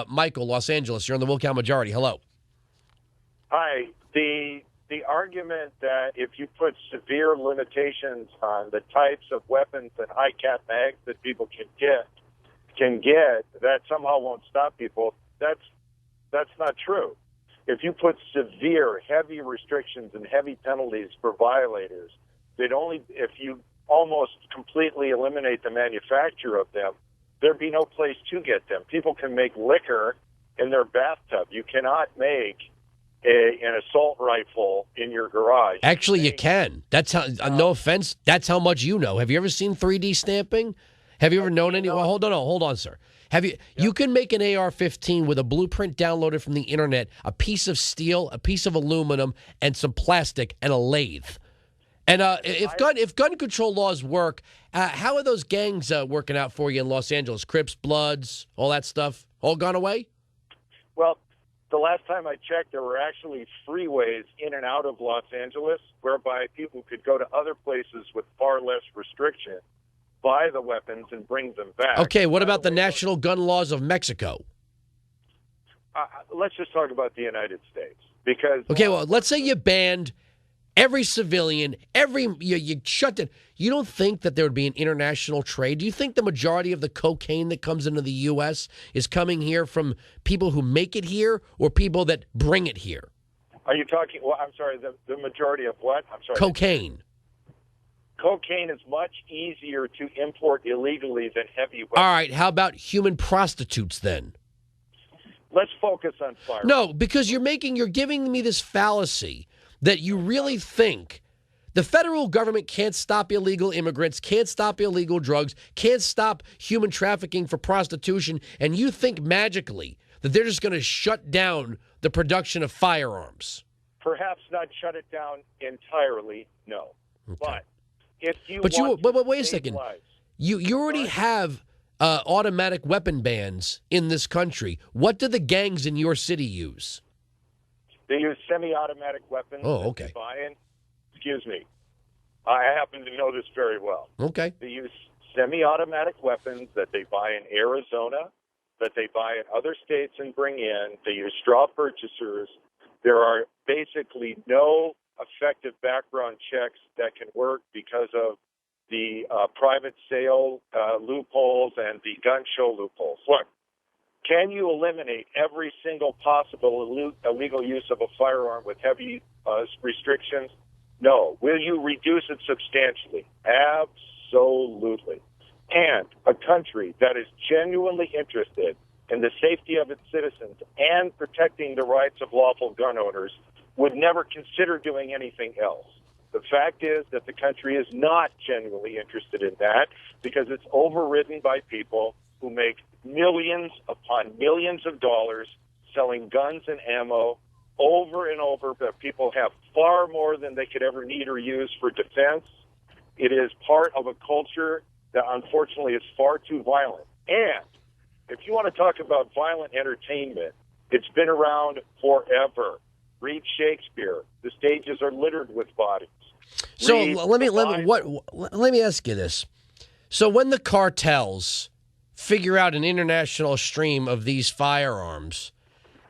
Michael, Los Angeles, you're on the Wilkow Majority. Hello. Hi. The argument that if you put severe limitations on the types of weapons and high cap mags that people can get, that somehow won't stop people. That's not true. If you put severe, heavy restrictions and heavy penalties for violators, if you almost completely eliminate the manufacture of them, there'd be no place to get them. People can make liquor in their bathtub. You cannot make an assault rifle in your garage. Actually, you can. That's how. No offense. That's how much you know. Have you ever seen 3D stamping? Have you ever known any? Well, hold on, sir. Have you? Yeah. You can make an AR-15 with a blueprint downloaded from the internet, a piece of steel, a piece of aluminum, and some plastic, and a lathe. And if gun control laws work, how are those gangs working out for you in Los Angeles? Crips, Bloods, all that stuff, all gone away? Well, the last time I checked, there were actually freeways in and out of Los Angeles whereby people could go to other places with far less restriction, buy the weapons, and bring them back. Okay, what about the national gun laws of Mexico? Let's just talk about the United States. Because okay, well, let's say you banned every civilian, you shut down. You don't think that there would be an international trade? Do you think the majority of the cocaine that comes into the U.S. is coming here from people who make it here or people that bring it here? Are you talking, well, I'm sorry, the majority of what? I'm sorry. Cocaine. Cocaine is much easier to import illegally than heavy weapons. All right, how about human prostitutes then? Let's focus on firearms. No, because you're giving me this fallacy that you really think the federal government can't stop illegal immigrants, can't stop illegal drugs, can't stop human trafficking for prostitution, and you think magically that they're just going to shut down the production of firearms. Perhaps not shut it down entirely, no. Okay. But if you but wait a second. You already have automatic weapon bans in this country. What do the gangs in your city use? They use semi-automatic weapons. Oh, okay. Excuse me. I happen to know this very well. Okay. They use semi-automatic weapons that they buy in Arizona, that they buy in other states and bring in. They use straw purchasers. There are basically no effective background checks that can work because of the private sale loopholes and the gun show loopholes. Look, can you eliminate every single possible illegal use of a firearm with heavy restrictions? No. Will you reduce it substantially? Absolutely. And a country that is genuinely interested in the safety of its citizens and protecting the rights of lawful gun owners would never consider doing anything else. The fact is that the country is not genuinely interested in that because it's overridden by people who make millions upon millions of dollars selling guns and ammo over and over, but people have far more than they could ever need or use for defense. It is part of a culture that unfortunately is far too violent. And if you want to talk about violent entertainment, it's been around forever. Read Shakespeare. The stages are littered with bodies. So let me ask you this. So when the cartels figure out an international stream of these firearms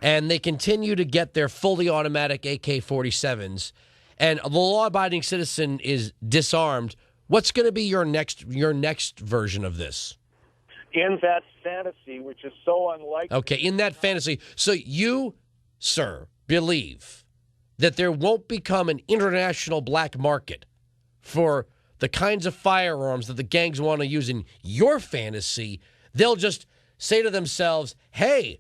and they continue to get their fully automatic AK-47s and the law-abiding citizen is disarmed, what's going to be your next version of this? In that fantasy, which is so unlikely. Okay, in that fantasy. So you, sir, believe that there won't become an international black market for the kinds of firearms that the gangs want to use in your fantasy. They'll just say to themselves, hey,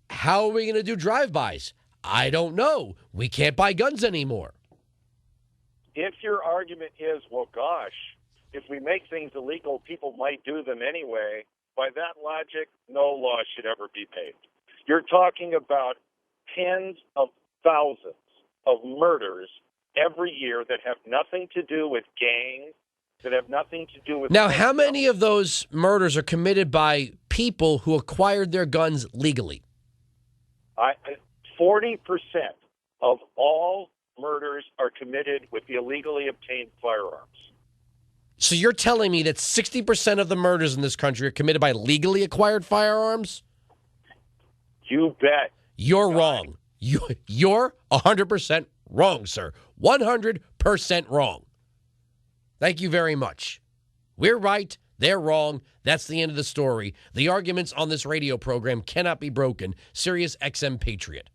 how are we going to do drive-bys? I don't know. We can't buy guns anymore. If your argument is, well, gosh, if we make things illegal, people might do them anyway, by that logic, no law should ever be made. You're talking about tens of thousands of murders every year that have nothing to do with gangs, that have nothing to do with... Now, how many of those murders are committed by people who acquired their guns legally? 40% of all murders are committed with illegally obtained firearms. So you're telling me that 60% of the murders in this country are committed by legally acquired firearms? You bet. You're wrong. You're 100% wrong, sir. 100% wrong. Thank you very much. We're right. They're wrong. That's the end of the story. The arguments on this radio program cannot be broken. Sirius XM Patriot.